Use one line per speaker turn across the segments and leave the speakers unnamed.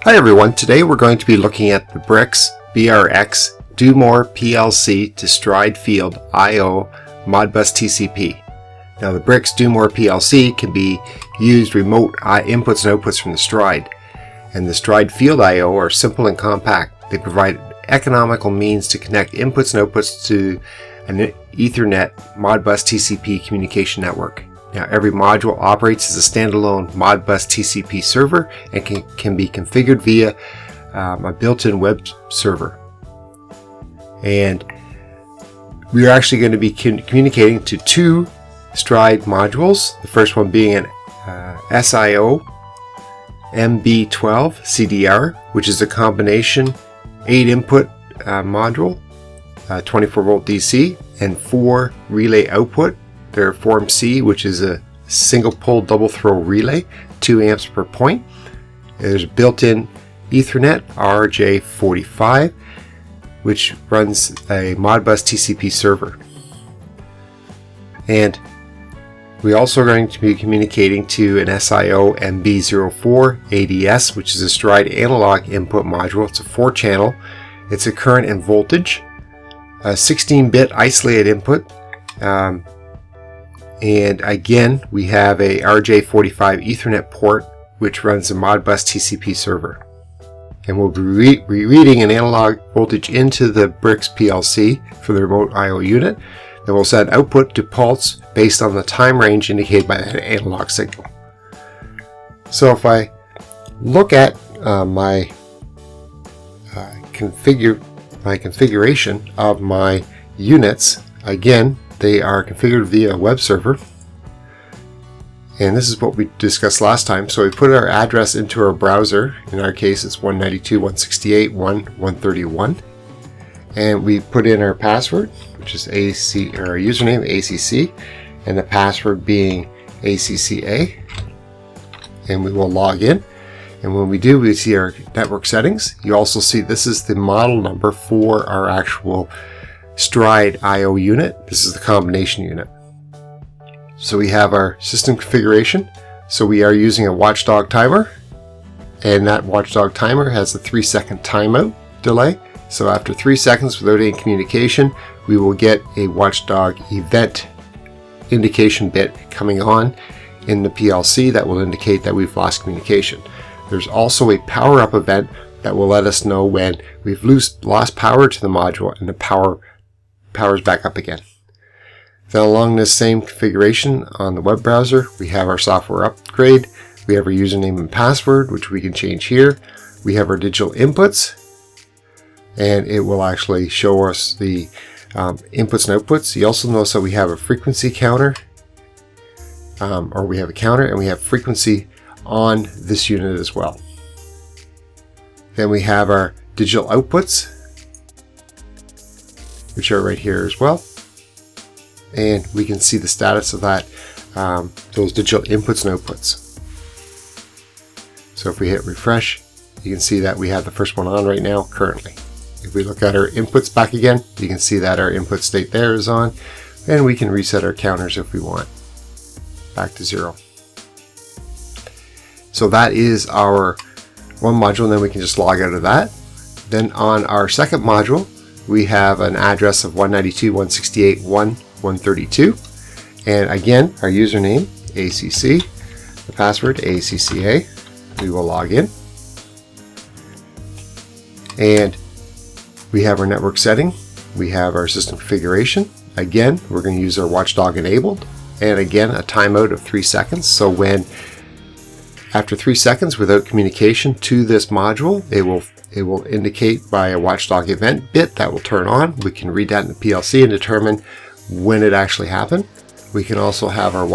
Hi everyone, today we're going to be looking at the BRX PLC to Stride Field I/O Modbus TCP. Now the BRX PLC can be used remote inputs and outputs from the Stride, and the Stride Field I/O are simple and compact. They provide economical means to connect inputs and outputs to an Ethernet Modbus TCP communication network. Now every module operates as a standalone Modbus TCP server and can be configured via a built-in web server. And we are actually going to be communicating to two Stride modules. The first one being an SIO MB12 CDR, which is a combination 8-input module, 24-volt DC, and 4 relay output. Their Form C, which is a single pole double throw relay, 2 amps per point. There's built-in Ethernet RJ45, which runs a Modbus TCP server. And we also are going to be communicating to an SIO MB04 ADS, which is a Stride analog input module. It's a 4-channel. It's a current and voltage, a 16-bit isolated input. And again, we have a RJ45 Ethernet port, which runs a Modbus TCP server. And we'll be reading an analog voltage into the BRX PLC for the remote I/O unit. Then we'll set output to pulse based on the time range indicated by that analog signal. So if I look at my configuration of my units, again, they are configured via a web server, and this is what we discussed last time. So we put our address into our browser. In our case, it's 192.168.1.131, and we put in our password, which is AC, or our username ACC, and the password being ACCA, and we will log in. And when we do, we see our network settings. You also see this is the model number for our actual Stride I/O unit. This is the combination unit. So we have our system configuration. So we are using a Watchdog timer, and that Watchdog timer has a 3-second timeout delay. So after 3 seconds without any communication, we will get a Watchdog event indication bit coming on in the PLC that will indicate that we've lost communication. There's also a power up event that will let us know when we've lost power to the module and the powers back up again. Then along this same configuration on the web browser, we have our software upgrade. We have our username and password, which we can change here. We have our digital inputs, and it will actually show us the inputs and outputs. You also notice that we have a frequency counter, or we have a counter, and we have frequency on this unit as well. Then we have our digital outputs, which are right here as well, and we can see the status of that, those digital inputs and outputs. So if we hit refresh, you can see that we have the first one on right now currently. If we look at our inputs back again, you can see that our input state there is on, and we can reset our counters if we want back to 0. So that is our one module, and then we can just log out of that. Then on our second module, we have an address of 192.168.1.132, and again, our username ACC, the password ACCA. We will log in, and we have our network setting. We have our system configuration. Again, we're going to use our Watchdog enabled, and again, a timeout of 3 seconds. So when after 3 seconds without communication to this module, it will indicate by a Watchdog event bit that will turn on. We can read that in the PLC and determine when it actually happened. We can also have our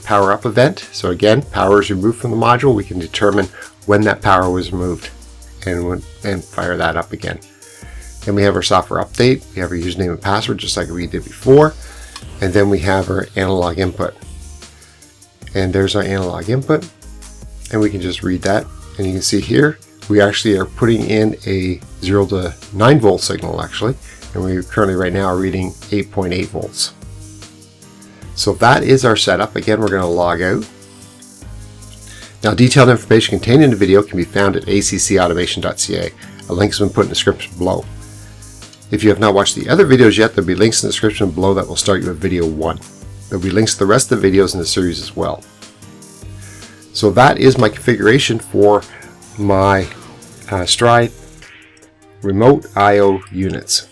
power up event. So again, power is removed from the module. We can determine when that power was removed and fire that up again. Then we have our software update. We have our username and password just like we did before. And then we have our analog input. And there's our analog input. And we can just read that. And you can see here, we actually are putting in a 0 to 9 volt signal actually, and we currently right now are reading 8.8 volts. So that is our setup. Again, we're going to log out. Now, detailed information contained in the video can be found at accautomation.ca. A link has been put in the description below. If you have not watched the other videos yet, there will be links in the description below that will start you with video 1. There will be links to the rest of the videos in the series as well. So that is my configuration for my Stride remote I/O units.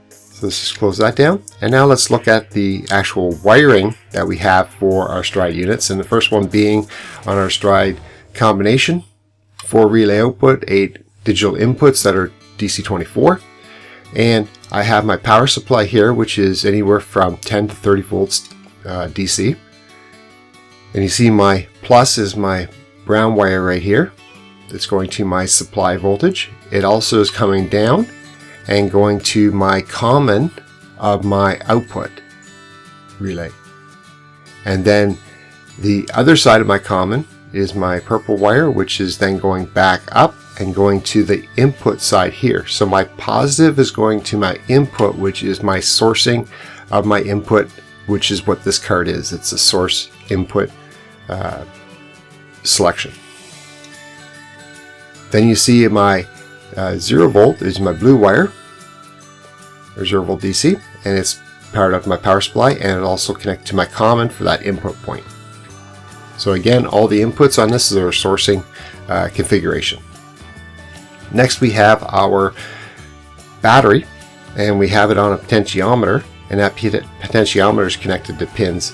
So let's just close that down. And now let's look at the actual wiring that we have for our Stride units. And the first one being on our Stride combination, 4 relay output, 8 digital inputs that are DC24. And I have my power supply here, which is anywhere from 10 to 30 volts DC. And you see my plus is my brown wire right here. It's going to my supply voltage. It also is coming down and going to my common of my output relay. And then the other side of my common is my purple wire, which is then going back up and going to the input side here. So my positive is going to my input, which is my sourcing of my input, which is what this card is. It's a source input selection. Then you see my 0 volt is my blue wire, or 0 volt DC, and it's powered up my power supply, and it also connects to my common for that input point. So again, all the inputs on this is our sourcing configuration. Next we have our battery, and we have it on a potentiometer, and that potentiometer is connected to pins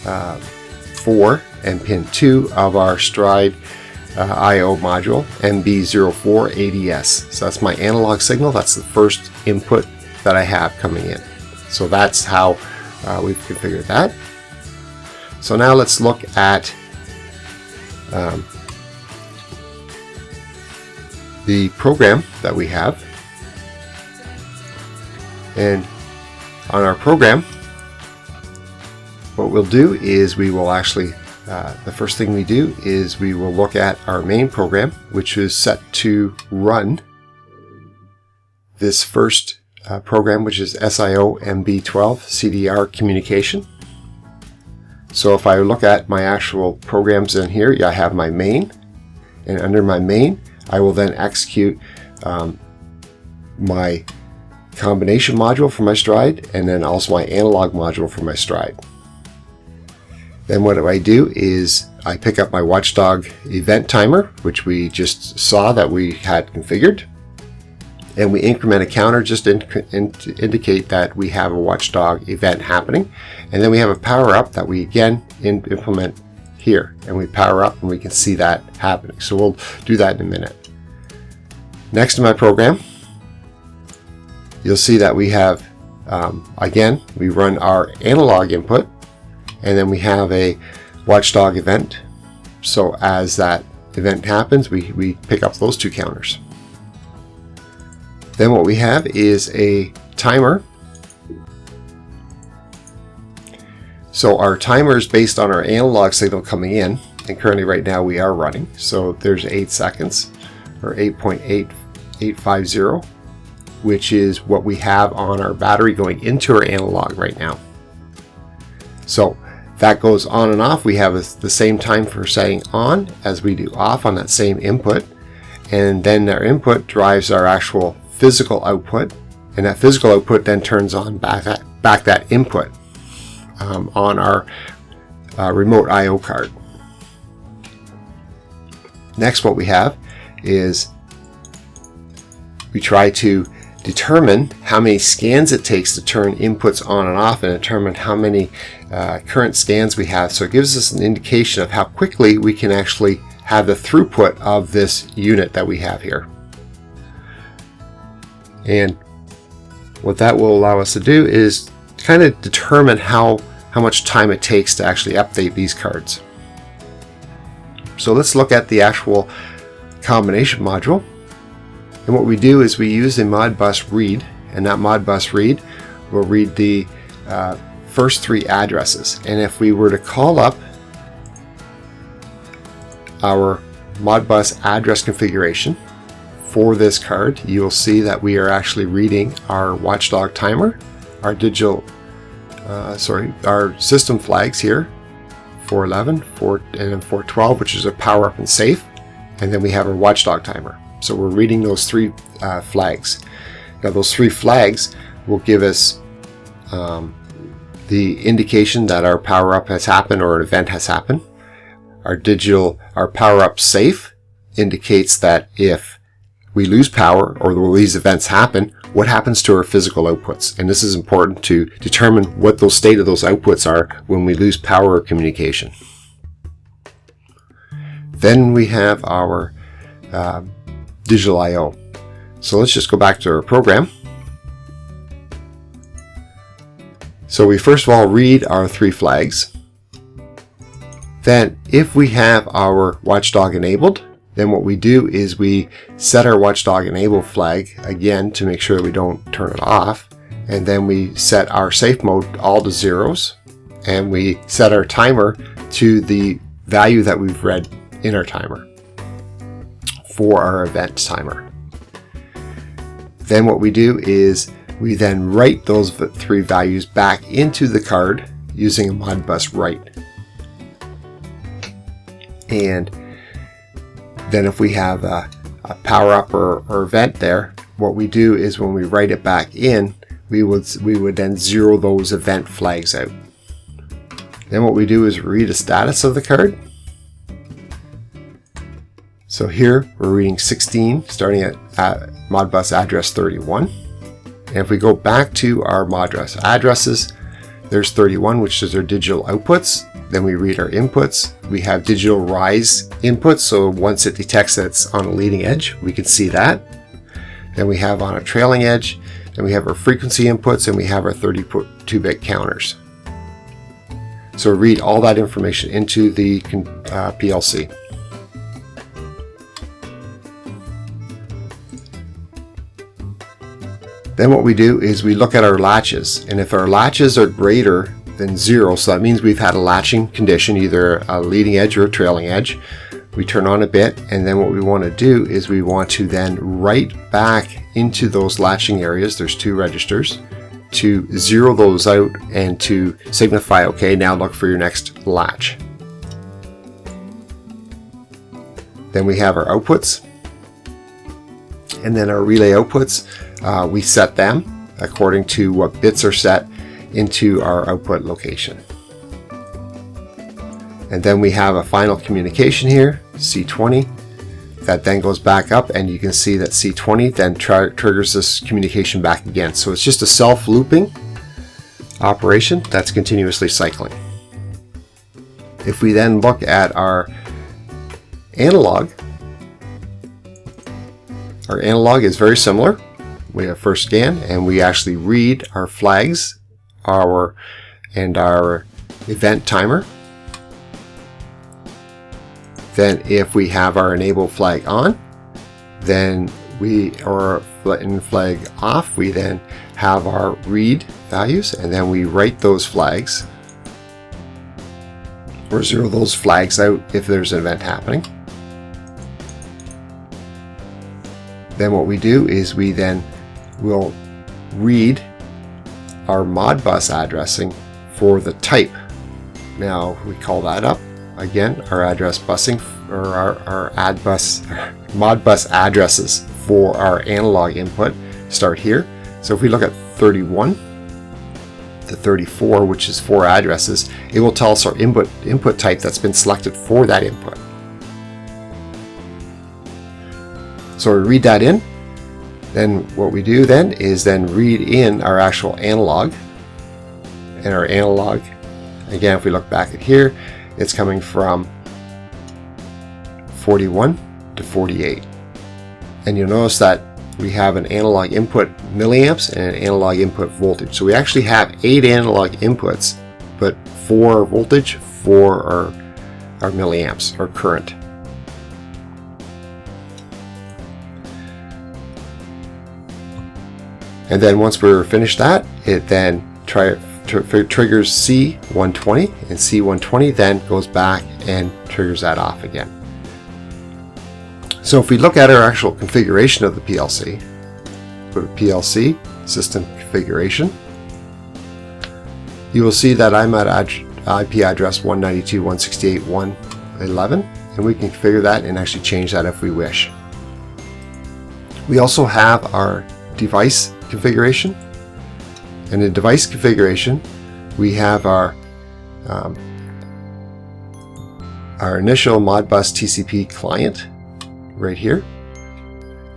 4 and pin 2 of our Stride I/O module MB04 ADS. So that's my analog signal. That's the first input that I have coming in. So that's how we've configured that. So now let's look at the program that we have. And on our program, what we'll do is we will actually the first thing we do is we will look at our main program, which is set to run this first program, which is SIO MB12 CDR communication. So if I look at my actual programs in here, I have my main, and under my main, I will then execute my combination module for my Stride, and then also my analog module for my Stride. Then what I do is I pick up my Watchdog event timer, which we just saw that we had configured, and we increment a counter just to indicate that we have a Watchdog event happening. And then we have a power up that we again implement here, and we power up and we can see that happening. So we'll do that in a minute. Next to my program, you'll see that we have again, we run our analog input, and then we have a Watchdog event. So as that event happens, we pick up those 2 counters. Then what we have is a timer. So our timer is based on our analog signal coming in, and currently right now we are running. So there's 8 seconds, or 8.8850, which is what we have on our battery going into our analog right now. So that goes on and off. We have the same time for setting on as we do off on that same input, and then our input drives our actual physical output, and that physical output then turns on back that input on our remote I/O card. Next, what we have is we try to determine how many scans it takes to turn inputs on and off, and determine how many current scans we have. So it gives us an indication of how quickly we can actually have the throughput of this unit that we have here. And what that will allow us to do is kind of determine how much time it takes to actually update these cards. So let's look at the actual combination module. And what we do is we use a Modbus read, and that Modbus read will read the first 3 addresses. And if we were to call up our Modbus address configuration for this card, you'll see that we are actually reading our Watchdog timer, our our system flags here 411, and then 412, which is a power up and safe. And then we have our Watchdog timer. So we're reading those 3 flags. Now those 3 flags will give us the indication that our power up has happened or an event has happened. Our power up safe indicates that if we lose power or these events happen, what happens to our physical outputs? And this is important to determine what the state of those outputs are when we lose power or communication. Then we have our digital I/O. So let's just go back to our program. So we first of all read our 3 flags. Then if we have our Watchdog enabled, then what we do is we set our Watchdog enable flag again to make sure that we don't turn it off. And then we set our safe mode all to 0s. And we set our timer to the value that we've read in our timer for our event timer. Then what we do is we then write those 3 values back into the card using a Modbus write. And then if we have a power up or event there, what we do is when we write it back in, we would then 0 those event flags out. Then what we do is read the status of the card. So here we're reading 16 starting at Modbus address 31. And if we go back to our Modbus addresses, there's 31, which is our digital outputs. Then we read our inputs. We have digital rise inputs, so once it detects that it's on a leading edge, we can see that. Then we have on a trailing edge, then we have our frequency inputs, and we have our 32-bit counters. So read all that information into the PLC. Then what we do is we look at our latches, and if our latches are greater than 0, so that means we've had a latching condition, either a leading edge or a trailing edge, we turn on a bit, and then what we want to do is we want to then write back into those latching areas, there's 2 registers, to 0 those out and to signify, okay, now look for your next latch. Then we have our outputs, and then our relay outputs, we set them according to what bits are set into our output location. And then we have a final communication here, C20, that then goes back up, and you can see that C20 then triggers this communication back again. So it's just a self-looping operation that's continuously cycling. If we then look at our analog is very similar. We have first scan, and we actually read our flags, our event timer. Then if we have our enable flag on, then or flag off, we then have our read values, and then we write those flags or 0 those flags out if there's an event happening. Then what we do is we then will read our Modbus addressing for the type. Now we call that up again, our address busing, or our Modbus addresses for our analog input start here. So if we look at 31 to 34, which is 4 addresses, it will tell us our input type that's been selected for that input. So we read that in. Then what we do then is then read in our actual analog. And our analog, again, if we look back at here, it's coming from 41 to 48. And you'll notice that we have an analog input milliamps and an analog input voltage. So we actually have 8 analog inputs, but 4 voltage, 4 are milliamps, or current. And then once we're finished that, it then triggers C120, and C120 then goes back and triggers that off again. So if we look at our actual configuration of the PLC, go to PLC, System Configuration, you will see that I'm at IP address 192.168.1.11, and we can configure that and actually change that if we wish. We also have our device configuration. And in device configuration, we have our initial Modbus TCP client right here.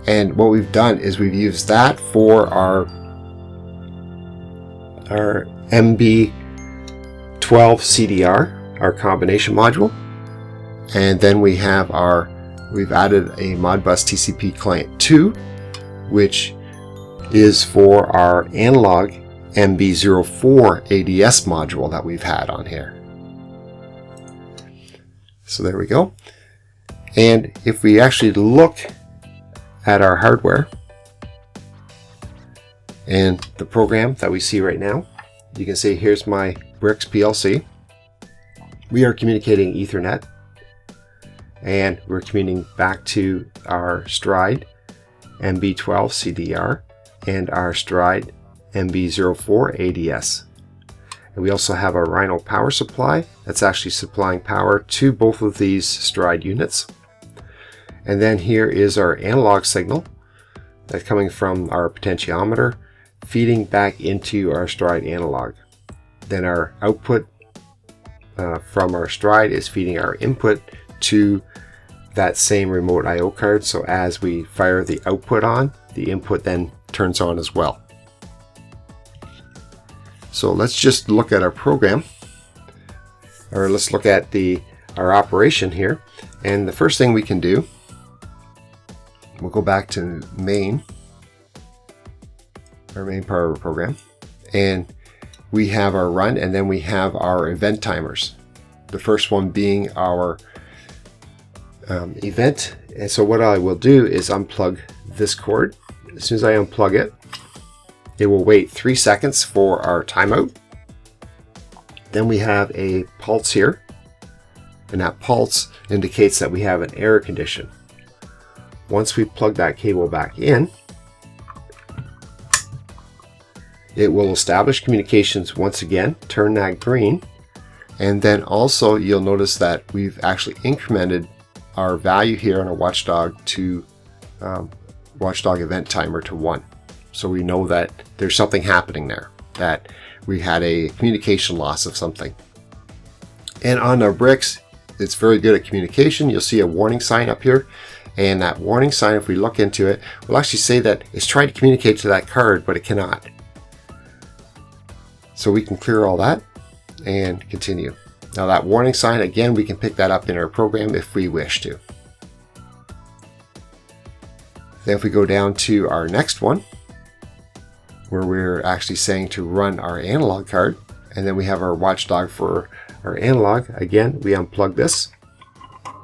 And what we've done is we've used that for our MB12 CDR, our combination module. And then we have we've added a Modbus TCP client 2, which is for our analog MB04 ADS module that we've had on here. So there we go. And if we actually look at our hardware and the program that we see right now, you can see here's my BRX PLC. We are communicating Ethernet, and we're communicating back to our Stride MB12 CDR and our Stride MB04 ADS. And we also have our Rhino power supply that's actually supplying power to both of these Stride units. And then here is our analog signal that's coming from our potentiometer feeding back into our Stride analog. Then our output from our Stride is feeding our input to that same remote I/O card. So as we fire the output on, the input then turns on as well. So let's just look at our program, or let's look at our operation here. And the first thing we can do, we'll go back to our main part of our program, and we have our run, and then we have our event timers. The first one being our event. And so what I will do is unplug this cord. As soon as I unplug it, it will wait 3 seconds for our timeout. Then we have a pulse here, and that pulse indicates that we have an error condition. Once we plug that cable back in, it will establish communications once again, turn that green, and then also you'll notice that we've actually incremented our value here on our Watchdog to Watchdog event timer to 1. So we know that there's something happening there, that we had a communication loss of something. And on our BRX, it's very good at communication. You'll see a warning sign up here. And that warning sign, if we look into it, will actually say that it's trying to communicate to that card, but it cannot. So we can clear all that and continue. Now that warning sign, again, we can pick that up in our program if we wish to. Then if we go down to our next one, where we're actually saying to run our analog card, and then we have our Watchdog for our analog. Again, we unplug this.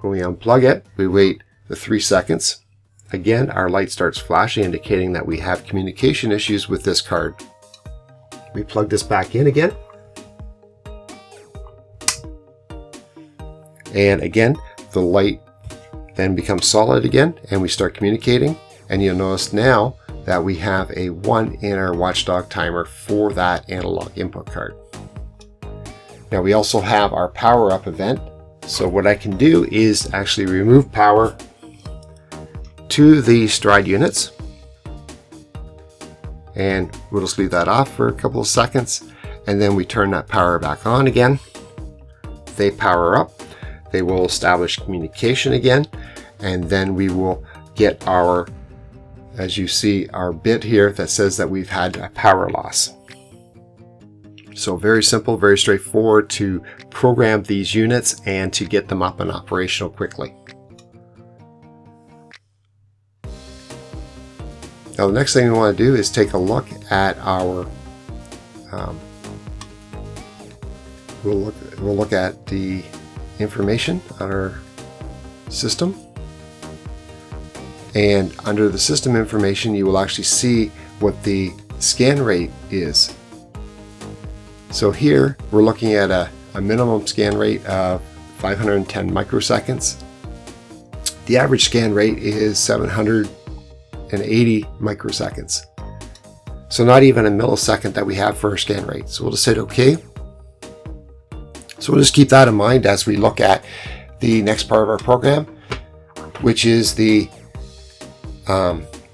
When we unplug it, we wait the 3 seconds. Again, our light starts flashing, indicating that we have communication issues with this card. We plug this back in again. And again, the light then becomes solid again, and we start communicating. And you'll notice now that we have a 1 in our Watchdog timer for that analog input card. Now we also have our power up event. So what I can do is actually remove power to the Stride units, and we'll just leave that off for a couple of seconds, and then we turn that power back on again. They power up, they will establish communication again, and then we will get our, as you see, our bit here that says that we've had a power loss. So very simple, very straightforward to program these units and to get them up and operational quickly. Now the next thing we want to do is take a look at our, we'll look at the information on our system. And under the system information, you will actually see what the scan rate is. So here we're looking at a minimum scan rate of 510 microseconds. The average scan rate is 780 microseconds. So not even a millisecond that we have for our scan rate. So we'll just hit OK. So we'll just keep that in mind as we look at the next part of our program, which is the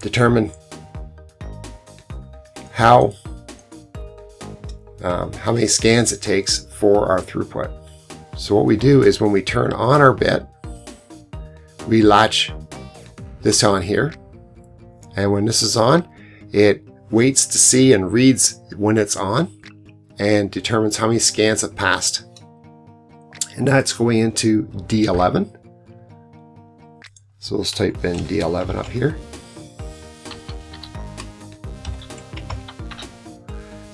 determine how many scans it takes for our throughput. So what we do is when we turn on our bit, we latch this on here, and when this is on, it waits to see and reads when it's on and determines how many scans have passed. And that's going into D11. So let's type in D11 up here.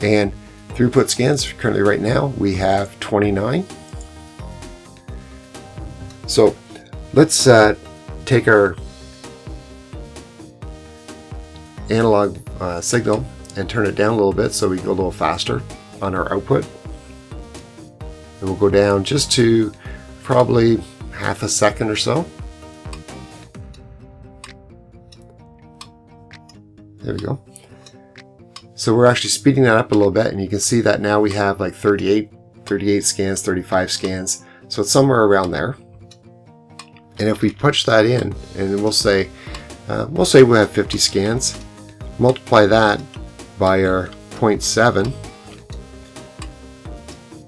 And throughput scans, currently right now, we have 29. So let's take our analog signal and turn it down a little bit so we go a little faster on our output. And we'll go down just to probably half a second or so. There we go. So we're actually speeding that up a little bit, and you can see that now we have like 38 scans, 35 scans. So it's somewhere around there. And if we push that in, and we'll say we have 50 scans, multiply that by our 0.7.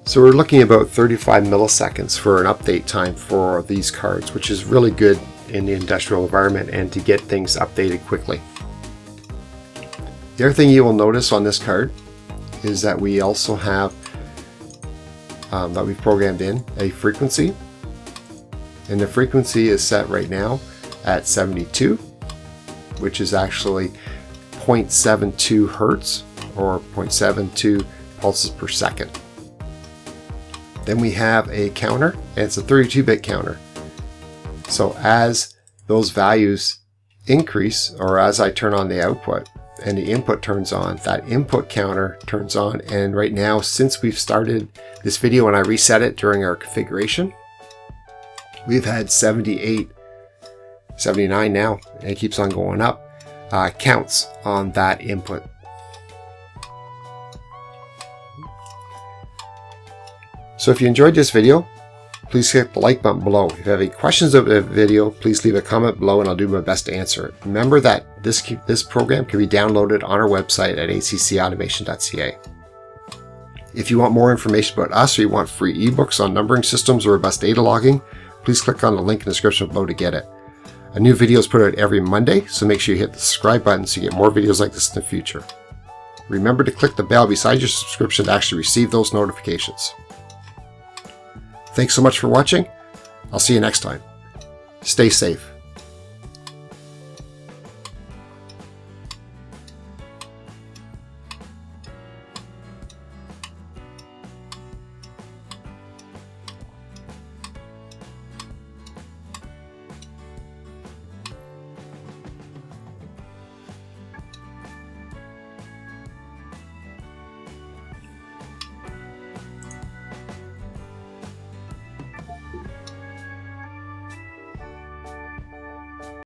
So we're looking at about 35 milliseconds for an update time for these cards, which is really good in the industrial environment and to get things updated quickly. The other thing you will notice on this card is that we also have, that we've programmed in a frequency. And the frequency is set right now at 72, which is actually 0.72 hertz or 0.72 pulses per second. Then we have a counter, and it's a 32-bit counter. So as those values increase, or as I turn on the output and the input turns on, that input counter turns on. And right now, since we've started this video and I reset it during our configuration, we've had 78, 79 now, and it keeps on going up, counts on that input. So if you enjoyed this video, please hit the like button below. If you have any questions of the video, please leave a comment below and I'll do my best to answer it. Remember that this program can be downloaded on our website at accautomation.ca. If you want more information about us or you want free ebooks on numbering systems or bus data logging, please click on the link in the description below to get it. A new video is put out every Monday, so make sure you hit the subscribe button so you get more videos like this in the future. Remember to click the bell beside your subscription to actually receive those notifications. Thanks so much for watching. I'll see you next time. Stay safe.